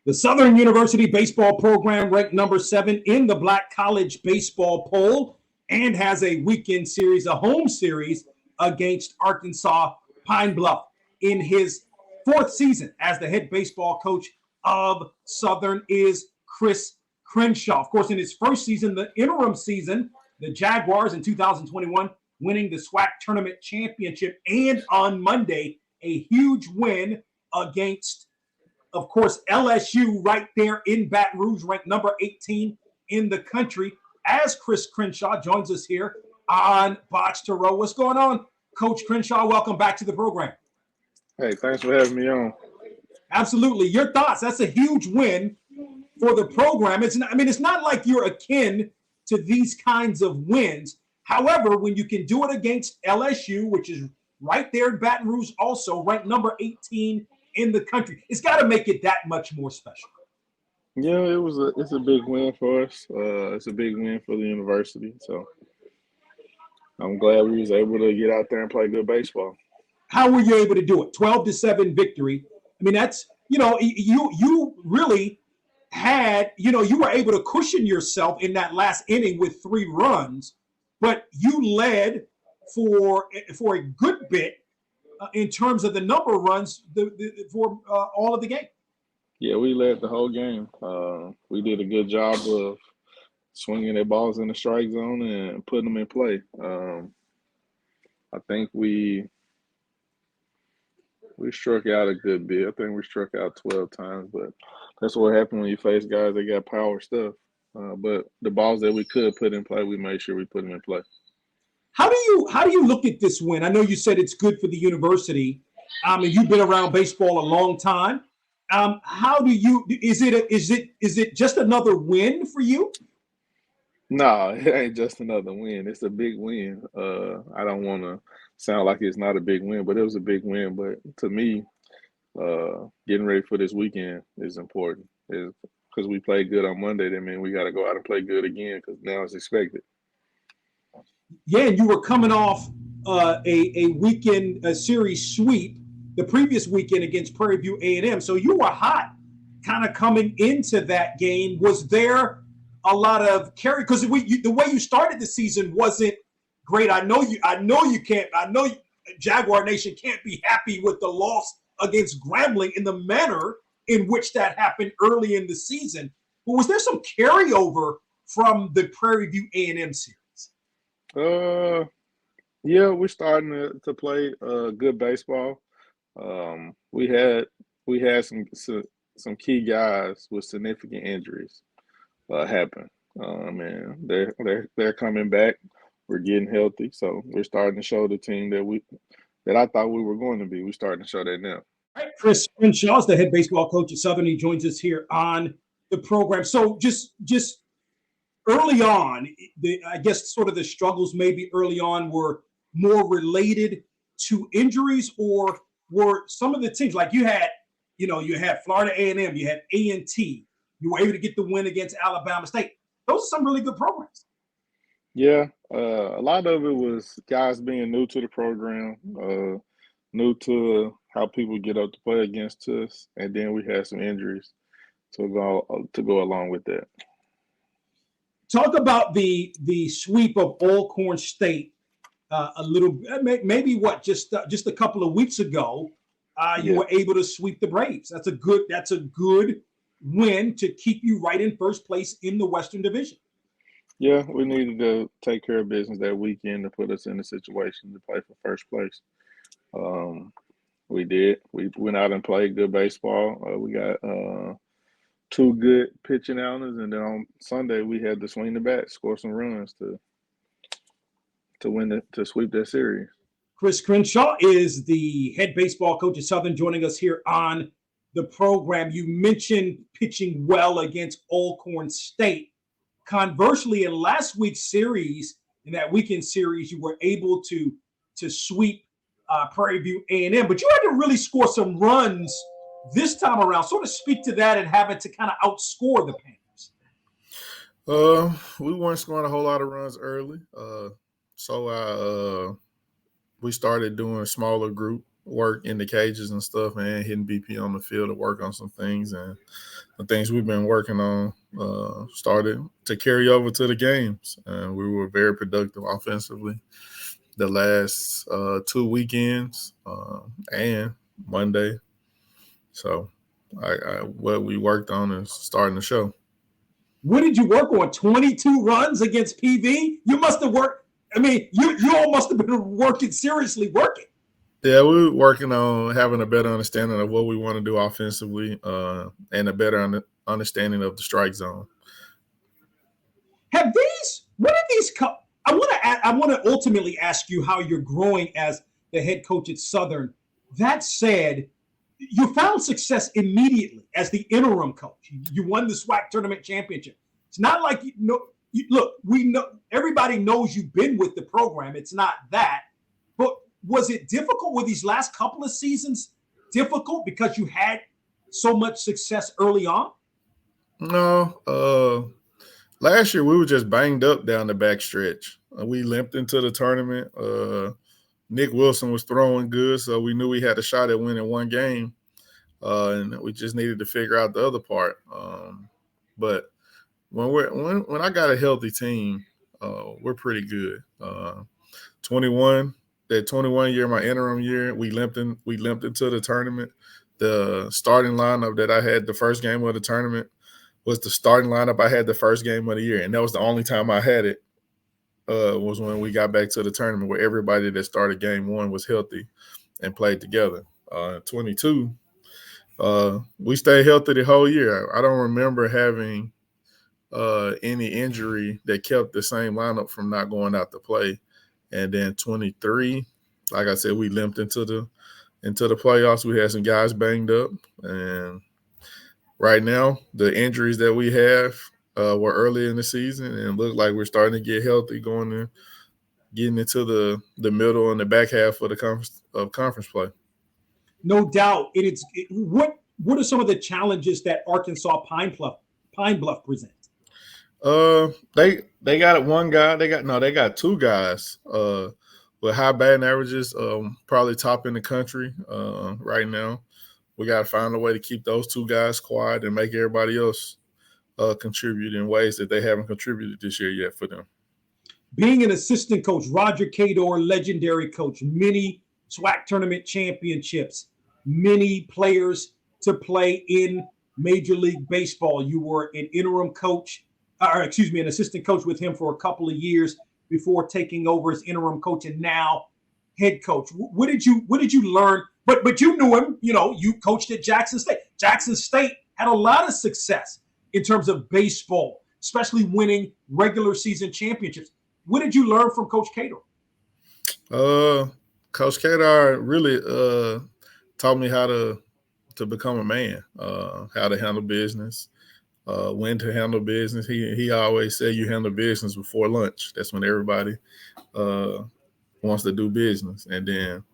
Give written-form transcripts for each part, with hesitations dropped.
The Southern University baseball program ranked number 7 in the Black College baseball poll and has a weekend series, a home series against Arkansas Pine Bluff in his 4th season as the head baseball coach of Southern is Chris Crenshaw. Of course, in his first season, the interim season, the Jaguars in 2021 winning the SWAC tournament championship, and on Monday, a huge win against, of course, LSU right there in Baton Rouge, ranked number 18 in the country, as Chris Crenshaw joins us here on BOXTOROW. What's going on, Coach Crenshaw? Welcome back to the program. Hey, thanks for having me on. Absolutely. Your thoughts? That's a huge win for the program. It's not like you're akin to these kinds of wins. However, when you can do it against LSU, which is right there in Baton Rouge, also ranked number 18 in the country, it's got to make it that much more special. Yeah, it's a big win for us. It's a big win for the university. So I'm glad we was able to get out there and play good baseball. How were you able to do it? 12-7 victory. I mean, that's, you really had, you were able to cushion yourself in that last inning with 3 runs, but you led for a good bit in terms of the number of runs for all of the game. Yeah, we led the whole game. We did a good job of swinging their balls in the strike zone and putting them in play. I think we struck out a good bit. I think we struck out 12 times, but that's what happened when you face guys that got power stuff. But the balls that we could put in play, we made sure we put them in play. How do you look at this win? I know you said it's good for the university, and you've been around baseball a long time. How do you? Is it just another win for you? No, it ain't just another win. It's a big win. I don't want to sound like it's not a big win, but it was a big win. But to me, getting ready for this weekend is important. Because we played good on Monday, that means we got to go out and play good again because now it's expected. Yeah, and you were coming off a weekend series sweep the previous weekend against Prairie View A&M. So you were hot kind of coming into that game. Was there a lot of carry? Because the way you started the season wasn't great. I know Jaguar Nation can't be happy with the loss against Grambling in the manner in which that happened early in the season. But was there some carryover from the Prairie View A&M series? Yeah, we're starting to play good baseball. We had some key guys with significant injuries happen. And they're coming back. We're getting healthy, so we're starting to show the team that I thought we were going to be. We're starting to show that now. All right, Chris Crenshaw is the head baseball coach at Southern. He joins us here on the program. So just early on, I guess sort of the struggles maybe early on were more related to injuries, or were some of the teams like you had Florida A&M, you had A&T, you were able to get the win against Alabama State. Those are some really good programs. Yeah, a lot of it was guys being new to the program, new to how people get up to play against us, and then we had some injuries to go along with that. Talk about the sweep of Alcorn State a little, maybe just a couple of weeks ago. You were able to sweep the Braves. That's a good win to keep you right in first place in the Western Division. Yeah, we needed to take care of business that weekend to put us in a situation to play for first place. We did. We went out and played good baseball. We got 2 good pitching outings, and then on Sunday we had to swing the bat, score some runs to sweep that series. Chris Crenshaw is the head baseball coach at Southern, joining us here on the program. You mentioned pitching well against Alcorn State. Conversely, in last week's series, in that weekend series, you were able to sweep Prairie View A&M, but you had to really score some runs this time around. Sort of speak to that and having to kind of outscore the Panthers. We weren't scoring a whole lot of runs early, so we started doing a smaller group work in the cages and stuff, and hitting BP on the field to work on some things. And the things we've been working on started to carry over to the games. And we were very productive offensively the last 2 weekends and Monday. So what we worked on is starting to show. What did you work on? 22 runs against PV? You must have worked. I mean, you all must have been seriously working. Yeah, we were working on having a better understanding of what we want to do offensively and a better understanding of the strike zone. I want to ultimately ask you how you're growing as the head coach at Southern. That said, you found success immediately as the interim coach. You won the SWAC tournament championship. It's not like we know everybody knows you've been with the program. It's not that. But was it difficult? Were these last couple of seasons difficult because you had so much success early on? No. Last year we were just banged up down the back stretch. We limped into the tournament. Nick Wilson was throwing good, so we knew we had a shot at winning one game. And we just needed to figure out the other part. But when I got a healthy team, we're pretty good. 21 year, my interim year, we limped into the tournament. The starting lineup that I had the first game of the tournament was the starting lineup I had the first game of the year, and that was the only time I had it. Was when we got back to the tournament where everybody that started game one was healthy and played together. 22. We stayed healthy the whole year. I don't remember having any injury that kept the same lineup from not going out to play. And then 23, like I said, we limped into the playoffs. We had some guys banged up, and right now the injuries that we have were early in the season, and look like we're starting to get healthy, getting into the middle and the back half of the conference play. No doubt. What are some of the challenges that Arkansas Pine Bluff presents? They got one guy. They got two guys with high batting averages, probably top in the country right now. We got to find a way to keep those two guys quiet and make everybody else contribute in ways that they haven't contributed this year yet for them. Being an assistant coach, Roger Cador, legendary coach, many SWAC tournament championships, many players to play in Major League Baseball. You were an interim coach, an assistant coach with him for a couple of years before taking over as interim coach and now head coach. What did you learn? But you knew him, you coached at Jackson State. Jackson State had a lot of success in terms of baseball, especially winning regular season championships. What did you learn from Coach Cador? Coach Cador really taught me how to become a man, how to handle business, when to handle business. He always said you handle business before lunch. That's when everybody wants to do business. And then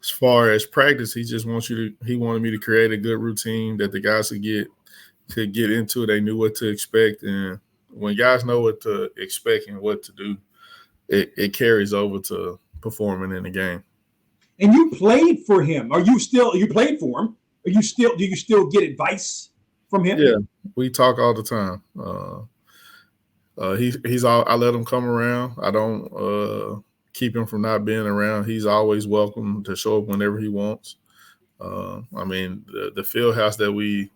as far as practice, he wanted me to create a good routine that the guys could get into. They knew what to expect. And when guys know what to expect and what to do, it carries over to performing in the game. And you played for him. You played for him? Do you still get advice from him? Yeah, we talk all the time. I let him come around. I don't keep him from not being around. He's always welcome to show up whenever he wants. The field house that we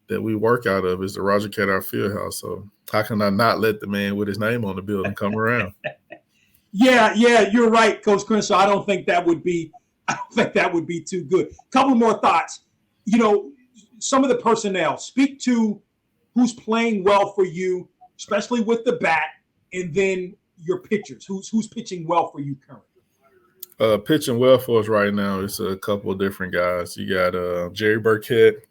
work out of is the Roger Cador Field House. So how can I not let the man with his name on the building come around? Yeah, you're right, Coach Chrenshaw. I don't think that would be too good. Couple more thoughts. Some of the personnel. Speak to who's playing well for you, especially with the bat, and then your pitchers. Who's pitching well for you currently? Pitching well for us right now is a couple of different guys. You got Jerry Burkett,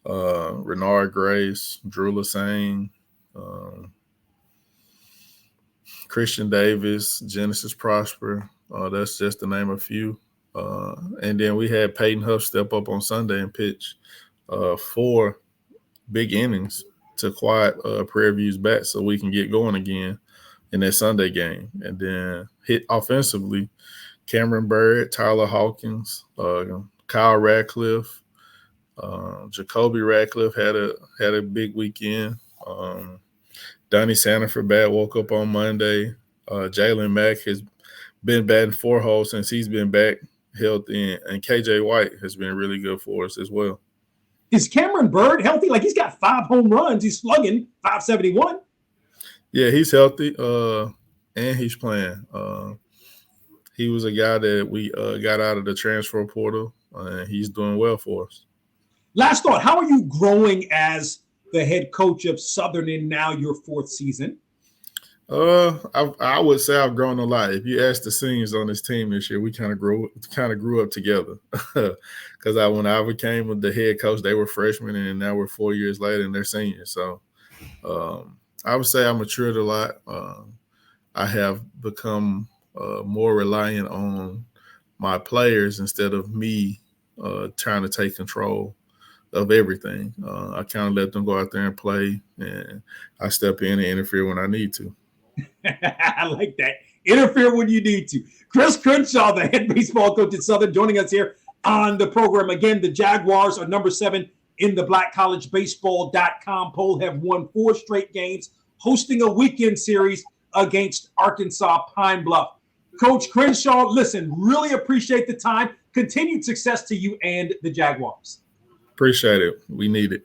Renard Grace, Drew Lassane, Christian Davis, Genesis Prosper. That's just to name a few. And then we had Peyton Huff step up on Sunday and pitch 4 big innings to quiet Prairie View's bat so we can get going again in that Sunday game. And then hit offensively, Cameron Bird, Tyler Hawkins, Kyle Radcliffe, Jacoby Radcliffe had a big weekend. Donnie Sanford woke up on Monday. Jalen Mack has been batting 4 holes since he's been back healthy, and KJ White has been really good for us as well. Is Cameron Bird healthy? Like, he's got 5 home runs. He's slugging .571. Yeah, he's healthy, and he's playing. He was a guy that we got out of the transfer portal, and he's doing well for us. Last thought, how are you growing as the head coach of Southern in now your 4th season? I would say I've grown a lot. If you ask the seniors on this team this year, we kind of grew up together. Because when I became the head coach, they were freshmen, and now we're 4 years later, and they're seniors. So I would say I matured a lot. I have become more reliant on my players instead of me trying to take control of everything. I kind of let them go out there and play, and I step in and interfere when I need to. I like that. Interfere when you need to. Chris Crenshaw, the head baseball coach at Southern, joining us here on the program. Again, the Jaguars are number 7 in the blackcollegebaseball.com poll, have won 4 straight games, hosting a weekend series against Arkansas Pine Bluff. Coach Crenshaw, listen, really appreciate the time. Continued success to you and the Jaguars. Appreciate it. We need it.